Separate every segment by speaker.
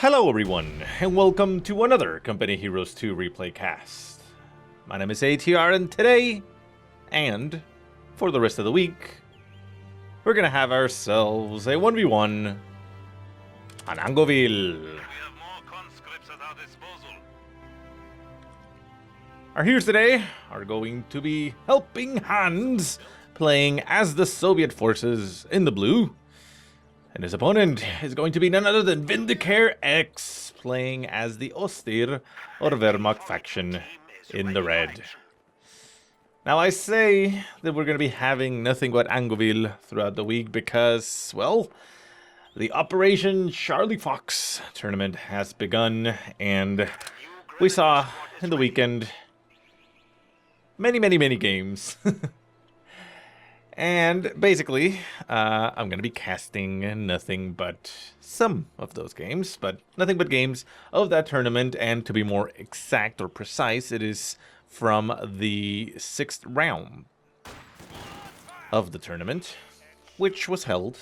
Speaker 1: Hello everyone, and welcome to another Company Heroes 2 replay cast. My name is ATR, and today, and for the rest of the week, we're gonna have ourselves a 1v1 on Angoville.
Speaker 2: We have more conscripts at our disposal.
Speaker 1: Our heroes today are going to be HelpingHans, playing as the Soviet forces in the blue. And his opponent is going to be none other than VindicareX, playing as the Oster or Wehrmacht faction in the red. Now I say that we're going to be having nothing but Angoville throughout the week because, well, the Operation Charlie Fox tournament has begun, and we saw in the weekend many games. And basically, I'm going to be casting nothing but some of those games, but nothing but games of that tournament. And to be more exact or precise, it is from the 6th round of the tournament, which was held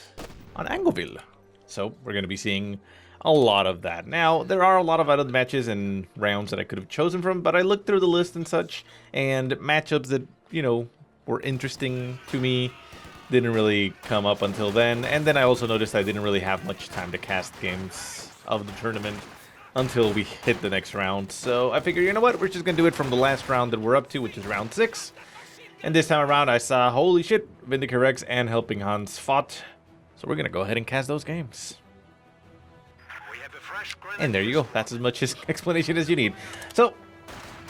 Speaker 1: on Angoville. So we're going to be seeing a lot of that. Now, there are a lot of other matches and rounds that I could have chosen from, but I looked through the list and such, and matchups that, you know, were interesting to me didn't really come up until then. And then I also noticed I didn't really have much time to cast games of the tournament until we hit the next round. So I figured, you know what, we're just gonna do it from the last round that we're up to, which is round 6. And this time around I saw, holy shit, VindicareX and HelpingHans fought. So we're gonna go ahead and cast those games.
Speaker 2: We have a fresh
Speaker 1: And there you go, that's as much explanation as you need. So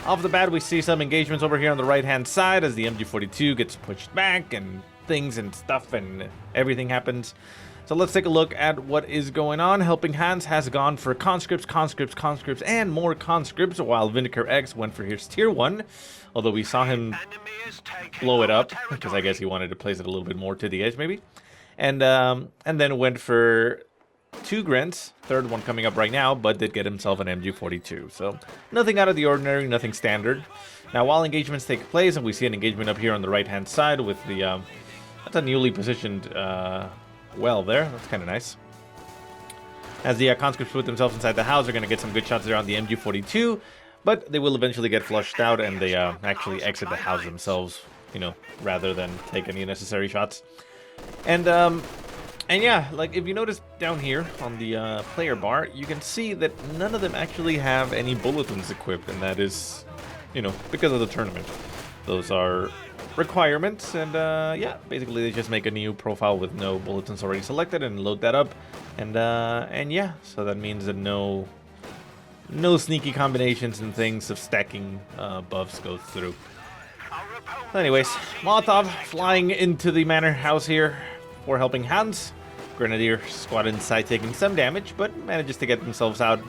Speaker 1: off the bat, we see some engagements over here on the right-hand side as the MG42 gets pushed back and things and stuff and everything happens. So let's take a look at what is going on. HelpingHans has gone for conscripts, and more conscripts, while VindicareX went for his tier 1. Although we saw him blow it up, because I guess he wanted to place it a little bit more to the edge, maybe. And then went for 2 grunts, third one coming up right now, but did get himself an MG42. So nothing out of the ordinary, nothing standard. Now, while engagements take place, and we see an engagement up here on the right-hand side with the, that's a newly positioned well there. That's kind of nice. As the conscripts put themselves inside the house, they're going to get some good shots there on the MG42, but they will eventually get flushed out, and they actually exit the house themselves, you know, rather than take any necessary shots. And yeah, like if you notice down here on the player bar, you can see that none of them actually have any bulletins equipped, and that is, you know, because of the tournament. Those are requirements, and yeah, basically they just make a new profile with no bulletins already selected and load that up, and yeah, so that means that no sneaky combinations and things of stacking buffs goes through. So anyways, Molotov flying into the manor house here for HelpingHans. Grenadier squad inside taking some damage, but manages to get themselves out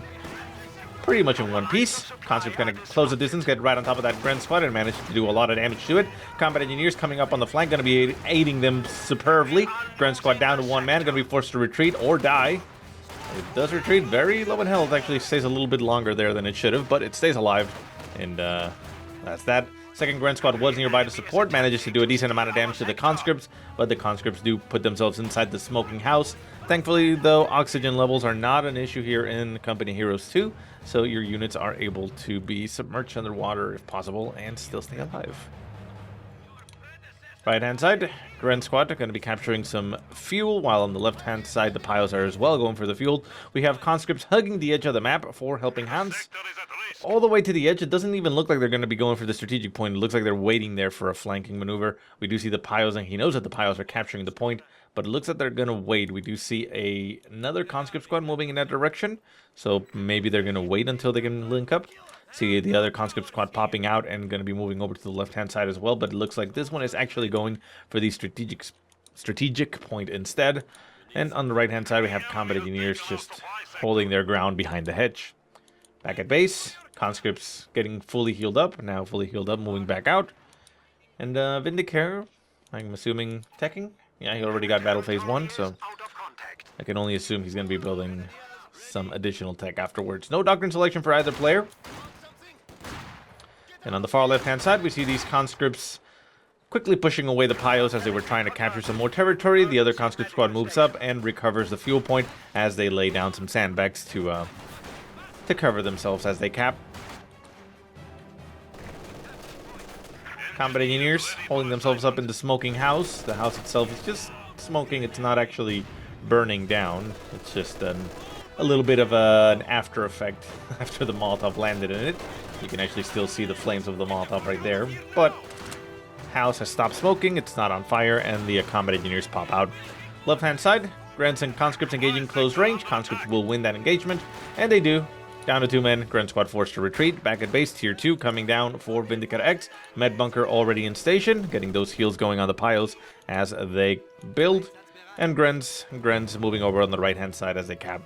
Speaker 1: pretty much in one piece. Conscript's gonna close the distance, get right on top of that Grunt squad, and manage to do a lot of damage to it. Combat engineers coming up on the flank, gonna be aiding them superbly. Grunt squad down to 1 man, gonna be forced to retreat or die. It does retreat very low in health, actually stays a little bit longer there than it should have, but it stays alive, and that's that. Second Grunt squad was nearby to support, manages to do a decent amount of damage to the conscripts, but the conscripts do put themselves inside the smoking house. Thankfully, though, oxygen levels are not an issue here in Company Heroes 2, so your units are able to be submerged underwater if possible and still stay alive. Right-hand side, Grunt squad are going to be capturing some fuel, while on the left-hand side, the piles are as well going for the fuel. We have conscripts hugging the edge of the map for HelpingHans. All the way to the edge. It doesn't even look like they're going to be going for the strategic point. It looks like they're waiting there for a flanking maneuver. We do see the piles, and he knows that the piles are capturing the point, but it looks like they're going to wait. We do see another conscript squad moving in that direction, so maybe they're going to wait until they can link up. See the other conscript squad popping out and going to be moving over to the left-hand side as well, but it looks like this one is actually going for the strategic point instead. And on the right-hand side, we have combat engineers just holding their ground behind the hedge. Back at base, conscripts getting fully healed up, now fully healed up, moving back out. And Vindicare, I'm assuming teching? Yeah, he already got battle phase 1, so I can only assume he's going to be building some additional tech afterwards. No Doctrine selection for either player. And on the far left-hand side, we see these conscripts quickly pushing away the piles as they were trying to capture some more territory. The other conscript squad moves up and recovers the fuel point as they lay down some sandbags to to cover themselves as they cap. Combat engineers holding themselves up in the smoking house. The house itself is just smoking. It's not actually burning down. It's just a little bit of an after effect after the Molotov landed in it. You can actually still see the flames of the Molotov right there. But house has stopped smoking. It's not on fire, and the combat engineers pop out. Left-hand side, Grunts and conscripts engaging close range. Conscripts will win that engagement, and they do. Down to 2 men, Grunt Squad forced to retreat. Back at base, Tier 2 coming down for VindicareX. Med Bunker already in station, getting those heals going on the piles as they build. And Grunts moving over on the right-hand side as they cap.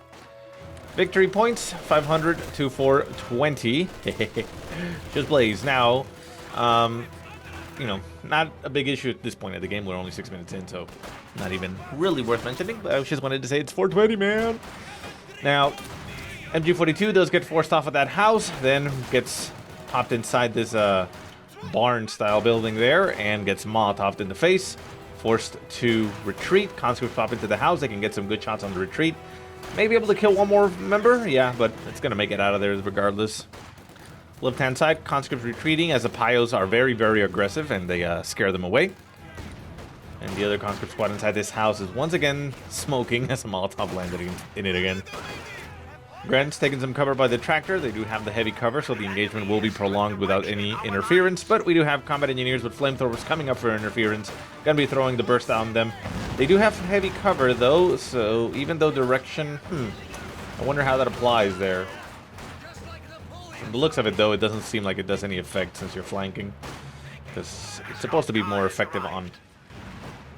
Speaker 1: Victory points, 500 to 420. Just blaze. Now, you know, not a big issue at this point of the game. We're only 6 minutes in, so not even really worth mentioning. But I just wanted to say it's 420, man. Now, MG42 does get forced off of that house, then gets popped inside this barn-style building there, and gets Molotoved in the face. Forced to retreat. Conscripts pop into the house. They can get some good shots on the retreat. Maybe able to kill one more member? Yeah, but it's going to make it out of there regardless. Left-hand side, conscripts retreating as the Pios are very, very aggressive, and they scare them away. And the other conscript squad inside this house is once again smoking as a Molotov landed in it again. Grant's taking some cover by the tractor. They do have the heavy cover, so the engagement will be prolonged without any interference. But we do have combat engineers with flamethrowers coming up for interference. Gonna be throwing the burst on them. They do have heavy cover, though, so even though direction... I wonder how that applies there. From the looks of it, though, it doesn't seem like it does any effect since you're flanking. Because it's supposed to be more effective on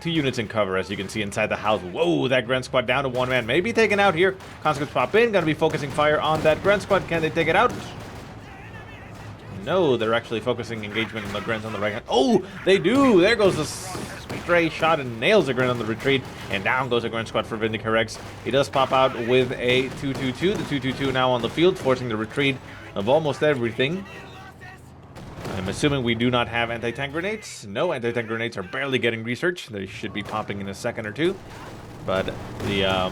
Speaker 1: 2 units in cover, as you can see inside the house. Whoa, that Grunt Squad down to 1 man. Maybe taken out here. Conscripts pop in. Gonna be focusing fire on that Grunt Squad. Can they take it out? No, they're actually focusing engagement on the Grunts on the right hand. Oh, they do. There goes the stray shot and nails the Grunt on the retreat. And down goes the Grunt Squad for VindicareX. He does pop out with a 2-2-2. The 2-2-2 now on the field, forcing the retreat of almost everything. I'm assuming we do not have anti-tank grenades. No, anti-tank grenades are barely getting researched. They should be popping in a second or two. But the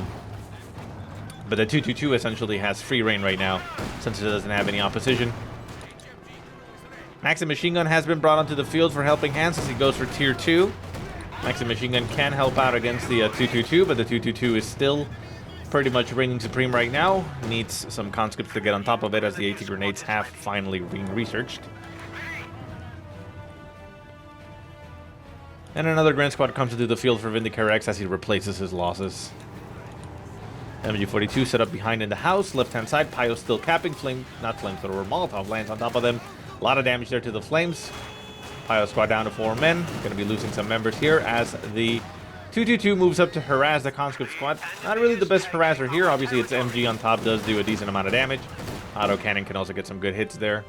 Speaker 1: 2-2-2 essentially has free reign right now, since it doesn't have any opposition. Maxim Machine Gun has been brought onto the field for HelpingHans as he goes for Tier 2. Maxim Machine Gun can help out against the 2-2-2, but the 2-2-2 is still pretty much reigning supreme right now. Needs some conscripts to get on top of it as the AT grenades have finally been researched. And another Grand Squad comes into the field for VindicareX as he replaces his losses. MG42 set up behind in the house. Left-hand side, Pio still capping. Not flamethrower, Molotov lands on top of them. A lot of damage there to the flames. Pio squad down to 4 men. Going to be losing some members here as the 2-2-2 moves up to harass the conscript squad. Not really the best harasser here. Obviously, its MG on top does do a decent amount of damage. Autocannon can also get some good hits there.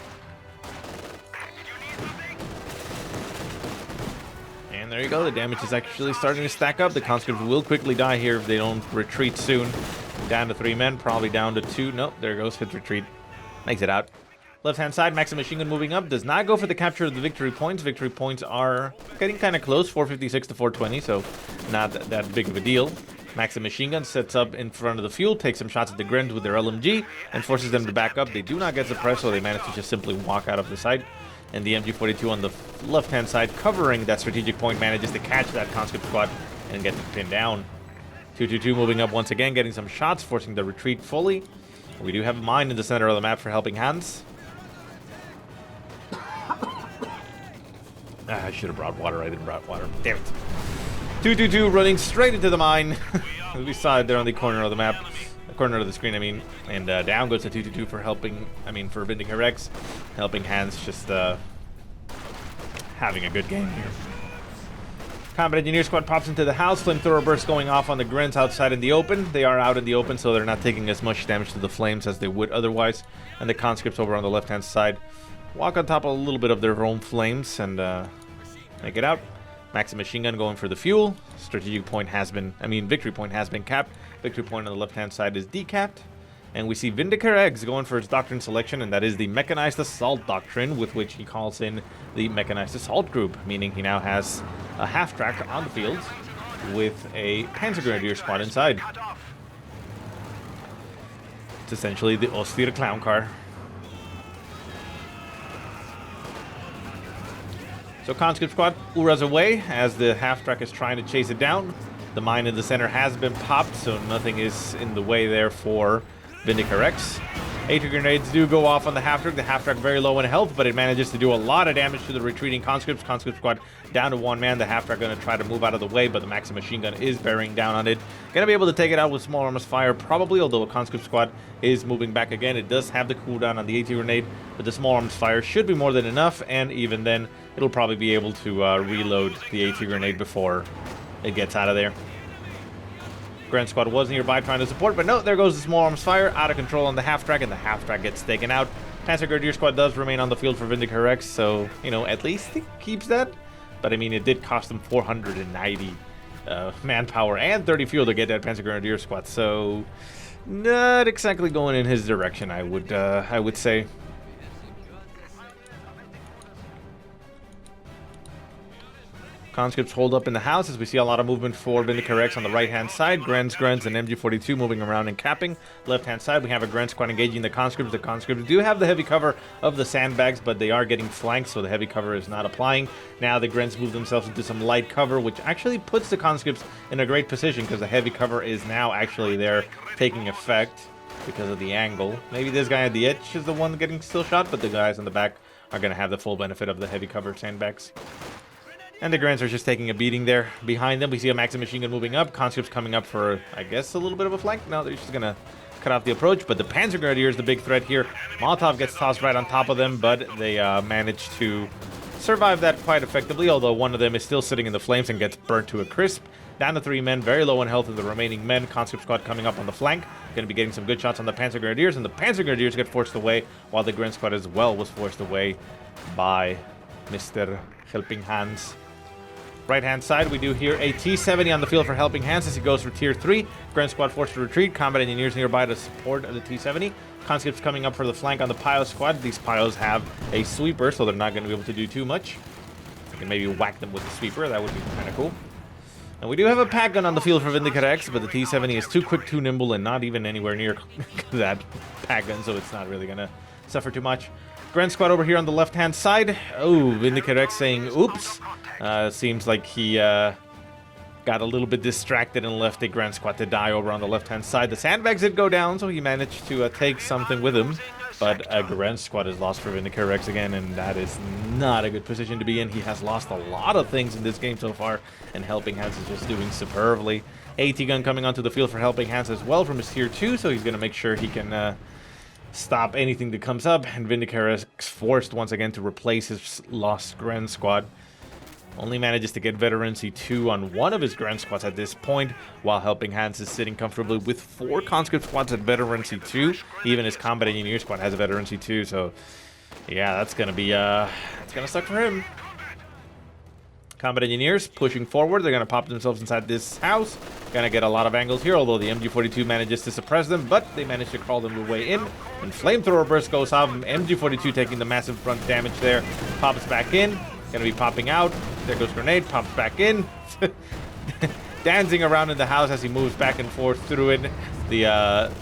Speaker 1: And there you go, the damage is actually starting to stack up. The conscripts will quickly die here if they don't retreat soon. Down to 3 men, probably down to 2. Nope, there goes hit retreat. Makes it out. Left-hand side, Maxim Machine Gun moving up. Does not go for the capture of the victory points. Victory points are getting kind of close, 456 to 420, so not that big of a deal. Maxim Machine Gun sets up in front of the fuel, takes some shots at the Grins with their LMG, and forces them to back up. They do not get suppressed, so they manage to just simply walk out of the site. And the MG42 on the left-hand side, covering that strategic point, manages to catch that conscript squad and get them pinned down. 2-2-2 moving up once again, getting some shots, forcing the retreat fully. We do have a mine in the center of the map for HelpingHans. I should have brought water. I didn't bring water. Damn it. 2-2-2 running straight into the mine. We saw it there on the corner of the map. Corner of the screen, I mean, and down goes the 2-2-2 for for VindicareX. HelpingHans just having a good game here. Combat Engineer Squad pops into the house. Flamethrower burst going off on the Grins outside in the open. They are out in the open, so they're not taking as much damage to the flames as they would otherwise. And the conscripts over on the left-hand side walk on top of a little bit of their own flames and make it out. Maxim Machine Gun going for the fuel. Strategic point has been, victory point has been capped. Victory point on the left-hand side is decapped. And we see VindicareX going for his Doctrine selection, and that is the Mechanized Assault Doctrine, with which he calls in the Mechanized Assault Group, meaning he now has a half-track on the field with a Panzer Grenadier squad inside. It's essentially the austere clown car. So conscript squad, Ura's away as the half-track is trying to chase it down. The mine in the center has been popped, so nothing is in the way there for VindicareX. 80 grenades do go off on the half-track. The half-track very low in health, but it manages to do a lot of damage to the retreating conscripts. Conscript squad down to one man. The half-track going to try to move out of the way, but the Maxim machine gun is bearing down on it. Going to be able to take it out with small arms fire, probably, although a conscript squad is moving back again. It does have the cooldown on the 80 grenade, but the small arms fire should be more than enough, and even then, it'll probably be able to reload the 80 grenade before it gets out of there. Grand Squad was nearby trying to support, but no, there goes the small arms fire, out of control on the half-track, and the half-track gets taken out. Panzer Grenadier Squad does remain on the field for VindicareX, so, you know, at least he keeps that. But, I mean, it did cost him 490 manpower and 30 fuel to get that Panzer Grenadier Squad, so not exactly going in his direction, I would say. Conscripts hold up in the house as we see a lot of movement for VindicareX on the right-hand side. Grens, and MG42 moving around and capping. Left-hand side, we have a Gren squad engaging the conscripts. The conscripts do have the heavy cover of the sandbags, but they are getting flanked, so the heavy cover is not applying. Now the Grens move themselves into some light cover, which actually puts the conscripts in a great position because the heavy cover is now actually there taking effect because of the angle. Maybe this guy at the edge is the one getting still shot, but the guys in the back are going to have the full benefit of the heavy cover sandbags. And the Grens are just taking a beating there. Behind them, we see a Maxim machine gun moving up. Conscripts coming up for, I guess, a little bit of a flank. No, they're just going to cut off the approach. But the Panzer Grenadier is the big threat here. Molotov gets tossed right on top of them, but they manage to survive that quite effectively, although one of them is still sitting in the flames and gets burnt to a crisp. Down to 3 men, very low in health of the remaining men. Conscript squad coming up on the flank. Going to be getting some good shots on the Panzer Grenadiers, and the Panzer Grenadiers get forced away, while the Gren squad as well was forced away by Mr. HelpingHans. Right-hand side, we do hear a T-70 on the field for HelpingHans as he goes for Tier 3. Grand Squad forced to retreat. Combat engineers nearby to support the T-70. Conscripts coming up for the flank on the Pio squad. These Pios have a sweeper, so they're not going to be able to do too much. You can maybe whack them with the sweeper. That would be kind of cool. And we do have a pack gun on the field for VindicareX, but the T-70 is too quick, too nimble, and not even anywhere near that pack gun, so it's not really going to suffer too much. Grand Squad over here on the left-hand side. Oh, VindicareX saying, oops. Seems like he got a little bit distracted and left the Grand Squad to die over on the left-hand side. The sandbags did go down, so he managed to take something with him. But a Grand Squad is lost for VindicareX again, and that is not a good position to be in. He has lost a lot of things in this game so far, and HelpingHans is just doing superbly. AT gun coming onto the field for HelpingHans as well from his Tier 2, so he's going to make sure he can stop anything that comes up. And VindicareX forced once again to replace his lost Grand Squad. Only manages to get Veterancy 2 on one of his Grand Squads at this point, while HelpingHans is sitting comfortably with 4 conscript squads at Veterancy 2. Even his Combat Engineer squad has a Veterancy 2, so yeah, that's gonna be it's gonna suck for him. Combat Engineers pushing forward. They're gonna pop themselves inside this house. Gonna get a lot of angles here, although the MG42 manages to suppress them, but they manage to crawl their way in. And Flamethrower Burst goes off. MG42 taking the massive front damage there. Pops back in. Gonna be popping out. There goes Grenade. Pops back in. Dancing around in the house as he moves back and forth through it. The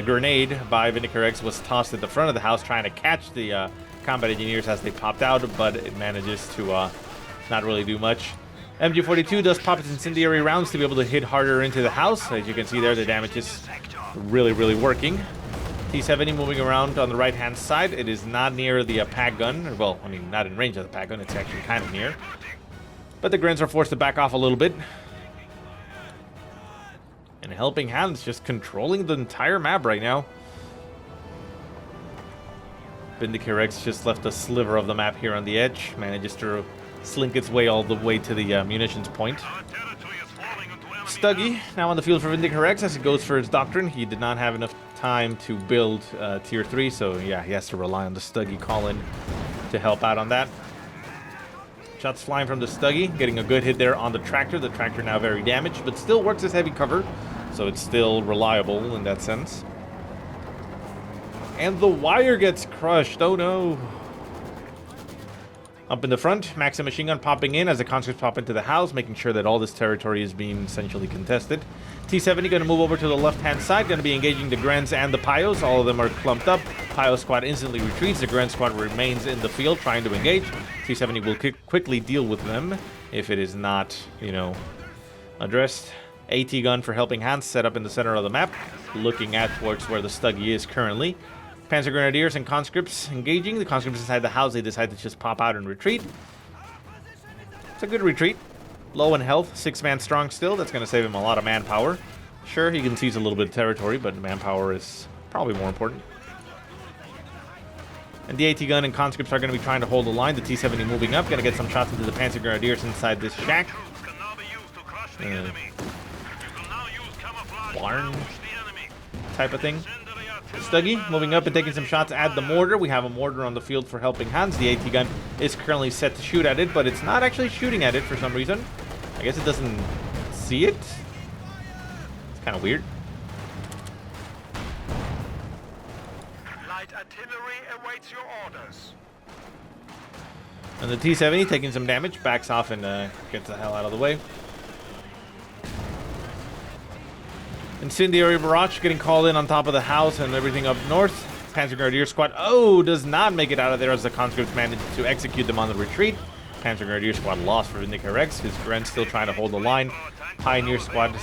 Speaker 1: grenade by VindicareX was tossed at the front of the house, trying to catch the Combat Engineers as they popped out, but it manages to not really do much. MG42 does pop its incendiary rounds to be able to hit harder into the house. As you can see there, the damage is really, really working. T-70 moving around on the right-hand side. It is not near the pack gun. Well, I mean, not in range of the pack gun. It's actually kind of near. But the Grens are forced to back off a little bit. And HelpingHans just controlling the entire map right now. VindicareX just left a sliver of the map here on the edge. Manages to slink its way all the way to the munitions point. Stuggy now on the field for VindicareX as he goes for his Doctrine. He did not have enough time to build Tier 3, so yeah, he has to rely on the Stuggy call-in to help out on that. Shots flying from the Stuggy, getting a good hit there on the Tractor. The Tractor now very damaged, but still works as heavy cover, so it's still reliable in that sense. And the wire gets crushed. Oh no. Up in the front, Maxim machine gun popping in as the conscripts pop into the house, making sure that all this territory is being essentially contested. T-70 going to move over to the left-hand side, going to be engaging the Grens and the Pyos. All of them are clumped up. Pyo squad instantly retreats. The Gren squad remains in the field trying to engage. T-70 will quickly deal with them if it is not, you know, addressed. AT gun for Helping Hands set up in the center of the map, looking at towards where the Stuggy is currently. Panzer Grenadiers and conscripts engaging. The conscripts inside the house, they decide to just pop out and retreat. It's a good retreat. Low in health, 6-man strong still. That's going to save him a lot of manpower. Sure, he can seize a little bit of territory, but manpower is probably more important. And the AT gun and conscripts are going to be trying to hold the line. The T-70 moving up, going to get some shots into the Panzer Grenadiers inside this shack. Barn type of thing. Stuggy moving up and taking some shots at the mortar. We have a mortar on the field for Helping Hands. The AT gun is currently set to shoot at it, but it's not actually shooting at it for some reason. I guess it doesn't see it. It's kind of weird.
Speaker 2: Light artillery awaits your orders.
Speaker 1: And the T-70 taking some damage, backs off and gets the hell out of the way. Incendiary barrage getting called in on top of the house and everything up north. Panzer Grenadier squad, does not make it out of there as the conscripts managed to execute them on the retreat. Panzer Grenadier squad lost for VindicareX. His Gren still trying to hold the line. Pioneer squad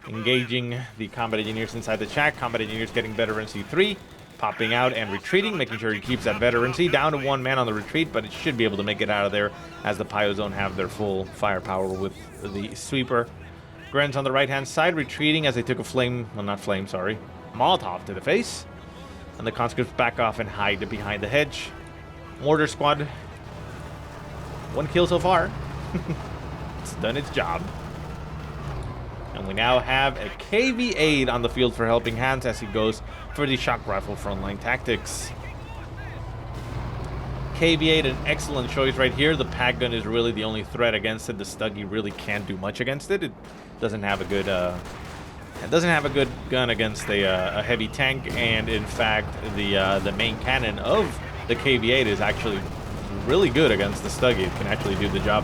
Speaker 1: engaging the combat engineers inside the shack. Combat engineers getting veterancy 3, popping out and retreating, making sure he keeps that veterancy. Down to 1 man on the retreat, but it should be able to make it out of there as the Pyos don't have their full firepower with the sweeper. Grens on the right-hand side retreating as they took a Molotov to the face. And the conscripts back off and hide behind the hedge. Mortar squad, 1 kill so far. It's done its job. And we now have a KV-8 on the field for Helping Hands as he goes for the shock rifle frontline tactics. KV-8, an excellent choice right here. The pack gun is really the only threat against it. The Stuggy really can't do much against it. It doesn't have a good gun against a heavy tank, and in fact, the main cannon of the KV-8 is actually really good against the Stuggy. It can actually do the job.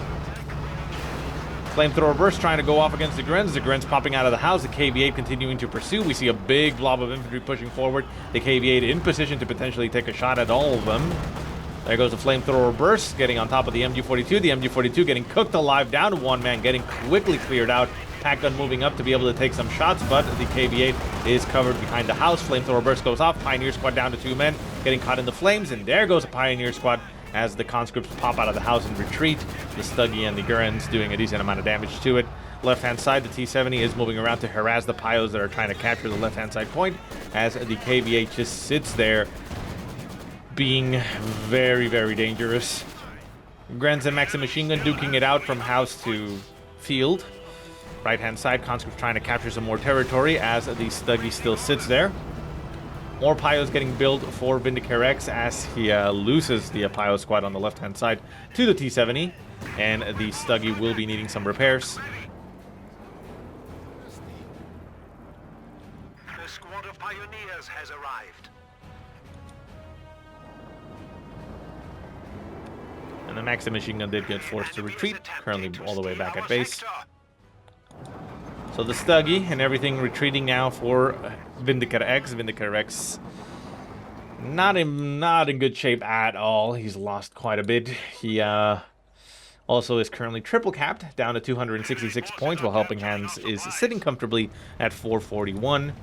Speaker 1: Flamethrower burst trying to go off against the Grens. The Grens popping out of the house. The KV-8 continuing to pursue. We see a big blob of infantry pushing forward. The KV-8 in position to potentially take a shot at all of them. There goes the flamethrower burst, getting on top of the MG42. The MG42 getting cooked alive, down to 1 man, getting quickly cleared out. Pack gun moving up to be able to take some shots, but the KV-8 is covered behind the house. Flamethrower burst goes off. Pioneer squad down to 2 men, getting caught in the flames, and there goes a Pioneer squad as the conscripts pop out of the house and retreat. The Stuggy and the Gurens doing a decent amount of damage to it. Left-hand side, the T-70 is moving around to harass the Pyos that are trying to capture the left-hand side point, as the KV-8 just sits there, being very, very dangerous. Grens and Maxim machine gun duking it out from house to field. Right-hand side, conscripts trying to capture some more territory as the Stuggy still sits there. More Pyos getting built for VindicareX as he loses the Pyo squad on the left-hand side to the T-70, and the Stuggy will be needing some repairs.
Speaker 2: The squad of pioneers has arrived.
Speaker 1: And the Maxim machine gun did get forced to retreat, currently all the way back at base. So the Stuggy and everything retreating now for VindicareX. VindicareX not in good shape at all. He's lost quite a bit. He also is currently triple capped, down to 266 points, while Helping Hands is sitting comfortably at 441.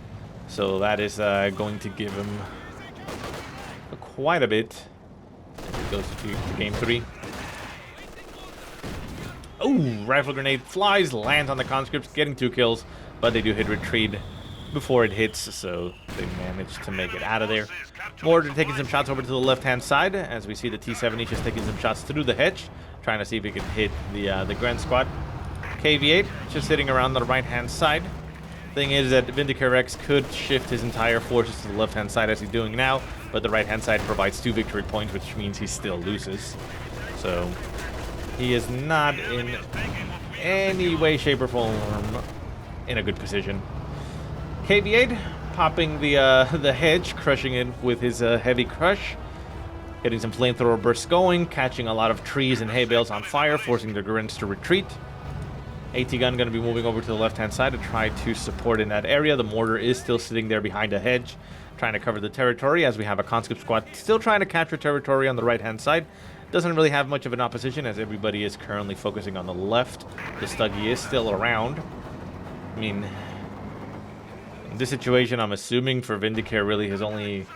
Speaker 1: So that is going to give him quite a bit as he goes to game 3. Oh, rifle grenade flies, lands on the conscripts, getting 2 kills, but they do hit retreat before it hits, so they manage to make it out of there. Mortar taking some shots over to the left-hand side, as we see the T-70 just taking some shots through the hedge, trying to see if he can hit the Gren squad. KV-8 just sitting around the right-hand side. Thing is that VindicareX could shift his entire forces to the left-hand side as he's doing now, but the right-hand side provides 2 victory points, which means he still loses. So he is not in any way, shape, or form in a good position. KV-8 popping the hedge, crushing it with his heavy crush. Getting some flamethrower bursts going, catching a lot of trees and hay bales on fire, forcing the Grins to retreat. AT gun going to be moving over to the left-hand side to try to support in that area. The mortar is still sitting there behind a hedge, trying to cover the territory, as we have a conscript squad still trying to capture territory on the right-hand side. Doesn't really have much of an opposition, as everybody is currently focusing on the left. The Stuggy is still around. I mean, in this situation, I'm assuming for Vindicare, really his only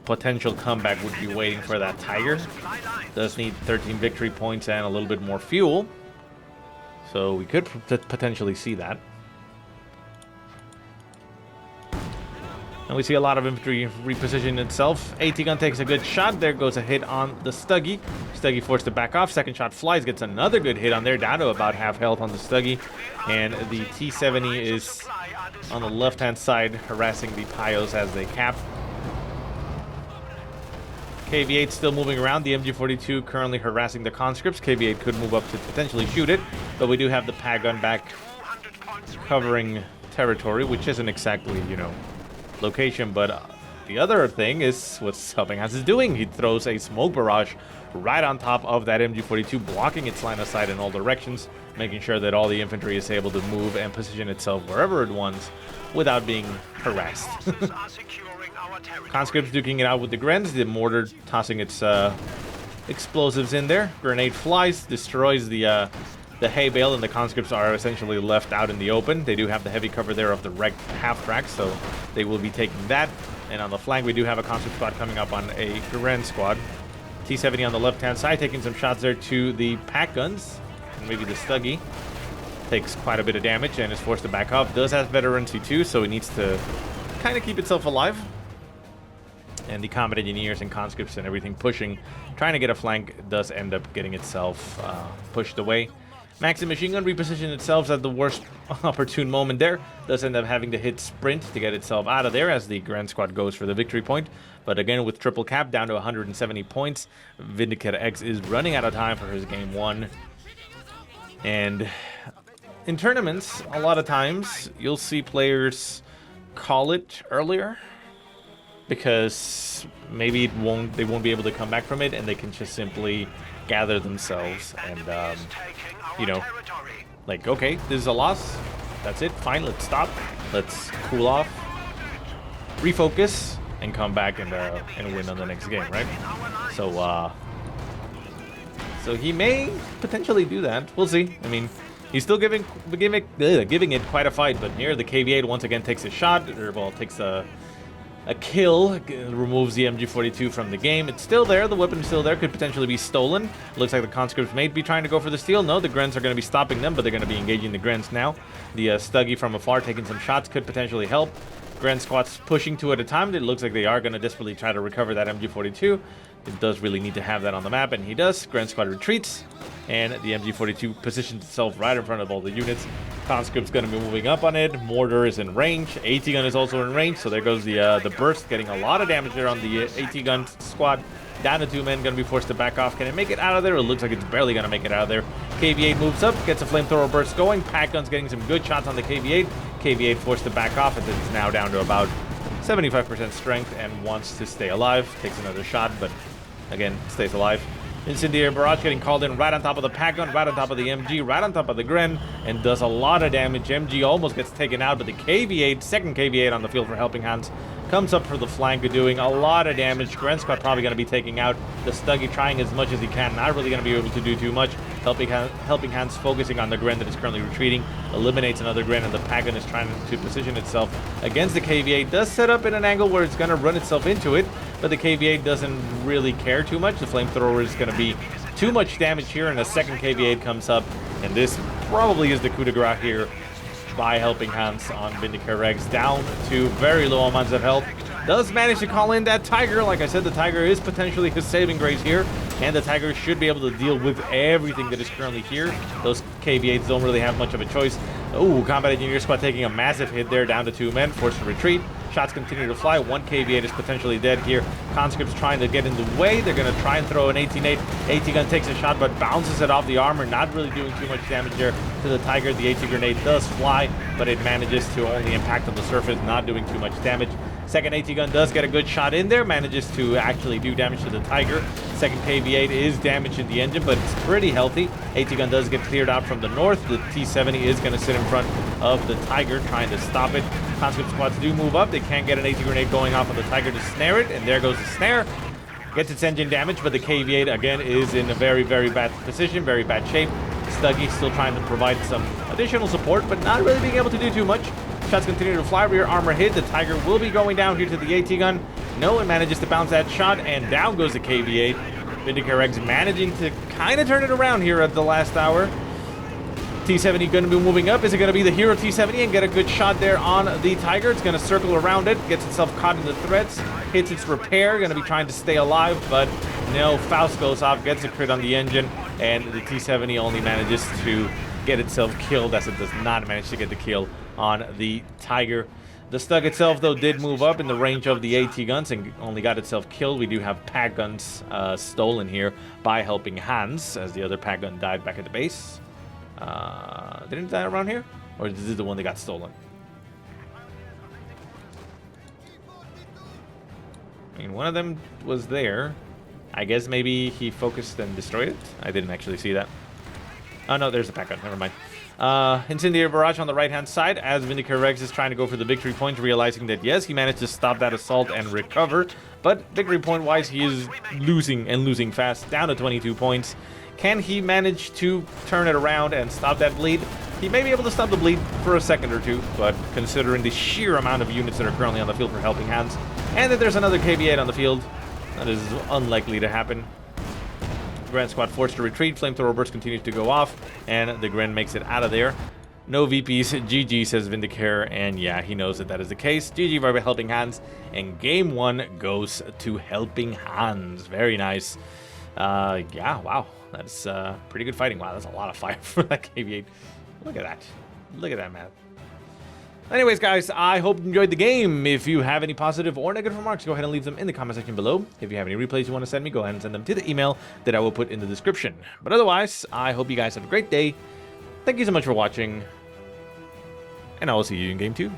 Speaker 1: potential comeback would be waiting for that Tiger. Does need 13 victory points and a little bit more fuel, so we could potentially see that. And we see a lot of infantry reposition itself. AT gun takes a good shot. There goes a hit on the Stuggy. Stuggy forced to back off. Second shot flies, gets another good hit on there, down to about half health on the Stuggy. And the T-70 is on the left-hand side, harassing the Pios as they cap. KV-8 still moving around. The MG-42 currently harassing the conscripts. KV-8 could move up to potentially shoot it, but we do have the PAC gun back covering territory, which isn't exactly, you know, location. But the other thing is what HelpingHans is doing. He throws a smoke barrage right on top of that MG-42, blocking its line of sight in all directions, making sure that all the infantry is able to move and position itself wherever it wants without being harassed. Conscripts duking it out with the Grens, the mortar tossing its explosives in there. Grenade flies, destroys the hay bale, and the conscripts are essentially left out in the open. They do have the heavy cover there of the wrecked half-track, so they will be taking that. And on the flank, we do have a conscript squad coming up on a Gren squad. T-70 on the left-hand side, taking some shots there to the pack guns. And maybe the Stuggy takes quite a bit of damage and is forced to back up. Does have veterancy too, so it needs to kind of keep itself alive. And the combat engineers and conscripts and everything pushing, trying to get a flank, does end up getting itself pushed away. Maxim machine gun repositioned itself at the worst opportune moment there. Does end up having to hit sprint to get itself out of there as the Grand Squad goes for the victory point. But again, with triple cap down to 170 points, VindicareX is running out of time for his game one. And in tournaments, a lot of times you'll see players call it earlier, because maybe they won't be able to come back from it, and they can just simply gather themselves and, you know, like, okay, this is a loss. That's it. Fine, let's stop. Let's cool off, refocus, and come back and win on the next game, right? So, so he may potentially do that. We'll see. I mean, he's still giving it quite a fight, but near the KV-8 once again takes a shot, or well, takes a kill, removes the MG-42 from the game. It's still there. The weapon is still there. Could potentially be stolen. Looks like the conscripts may be trying to go for the steal. No, the Grens are going to be stopping them, but they're going to be engaging the Grens now. The Stuggy from afar taking some shots could potentially help. Gren squads pushing two at a time. It looks like they are going to desperately try to recover that MG-42. It does really need to have that on the map, and he does. Gren squad retreats, and the MG-42 positions itself right in front of all the units. Conscript's going to be moving up on it. Mortar is in range. AT gun is also in range, so there goes the burst, getting a lot of damage there on the AT gun squad. Down to 2 men, going to be forced to back off. Can it make it out of there? It looks like it's barely going to make it out of there. KV-8 moves up, gets a flamethrower burst going. Pack gun's getting some good shots on the KV-8. KV-8 forced to back off, and it's now down to about 75% strength and wants to stay alive. Takes another shot, but again, stays alive. Incendiary barrage getting called in right on top of the pack gun, right on top of the MG, right on top of the Gren, and does a lot of damage. MG almost gets taken out, but the KV-8, second KV-8 on the field for HelpingHans, comes up for the flank, doing a lot of damage. Gren squad probably going to be taking out the Stuggy, trying as much as he can. Not really going to be able to do too much. HelpingHans focusing on the Gren that is currently retreating. Eliminates another Gren, and the pack gun is trying to position itself against the KV-8. Does set up in an angle where it's going to run itself into it, but the KV-8 doesn't really care too much. The flamethrower is going to be too much damage here, and a second KV-8 comes up, and this probably is the coup de grace here by HelpingHans on VindicareX, down to very low amounts of health. Does manage to call in that Tiger. Like I said, the Tiger is potentially his saving grace here, and the Tiger should be able to deal with everything that is currently here. Those KV-8s don't really have much of a choice. Oh, Combat Engineer Squad taking a massive hit there, down to 2 men, forced to retreat. Shots continue to fly. One KV-8 is potentially dead here. Conscript's trying to get in the way. They're going to try and throw an 18-8. AT gun takes a shot, but bounces it off the armor. Not really doing too much damage there to the Tiger. The AT grenade does fly, but it manages to only impact on the surface, not doing too much damage. Second AT gun does get a good shot in there, manages to actually do damage to the Tiger. Second KV-8 is damaged in the engine, but it's pretty healthy. AT gun does get cleared out from the north. The T-70 is going to sit in front of the Tiger, trying to stop it. Conscript squads do move up. They can't get an AT grenade going off of the Tiger to snare it, and there goes the snare. Gets its engine damage, but the KV-8 again is in a very, very bad position, very bad shape. Stuggy still trying to provide some additional support, but not really being able to do too much. Shots continue to fly. Rear armor hit. The Tiger will be going down here to the AT gun. No one manages to bounce that shot, and down goes the KV-8. VindicareX managing to kind of turn it around here at the last hour. T-70 going to be moving up. Is it going to be the hero T-70 and get a good shot there on the Tiger? It's going to circle around it, gets itself caught in the threats, hits its repair, going to be trying to stay alive, but no, Faust goes off, gets a crit on the engine, and the T-70 only manages to get itself killed, as it does not manage to get the kill on the Tiger. The Stug itself, though, did move up in the range of the AT guns and only got itself killed. We do have pack guns stolen here by HelpingHans, as the other pack gun died back at the base. Didn't it die around here? Or is this the one that got stolen? I mean, one of them was there. I guess maybe he focused and destroyed it. I didn't actually see that. Oh, no, there's a pack gun. Never mind. Incendiary barrage on the right-hand side as VindicareX is trying to go for the victory point, realizing that, yes, he managed to stop that assault and recover. But victory point-wise, he is losing and losing fast, down to 22 points. Can he manage to turn it around and stop that bleed? He may be able to stop the bleed for a second or two, but considering the sheer amount of units that are currently on the field for HelpingHans, and that there's another KV-8 on the field, that is unlikely to happen. Grand Squad forced to retreat. Flamethrower burst continues to go off, and the Gren makes it out of there. No VPs. GG, says Vindicare, and yeah, he knows that that is the case. GG by HelpingHans, and game 1 goes to HelpingHans. Very nice. Yeah, wow. That's pretty good fighting. Wow, that's a lot of fire for that KV-8. Look at that. Look at that, man. Anyways, guys, I hope you enjoyed the game. If you have any positive or negative remarks, go ahead and leave them in the comment section below. If you have any replays you want to send me, go ahead and send them to the email that I will put in the description. But otherwise, I hope you guys have a great day. Thank you so much for watching, and I will see you in game 2.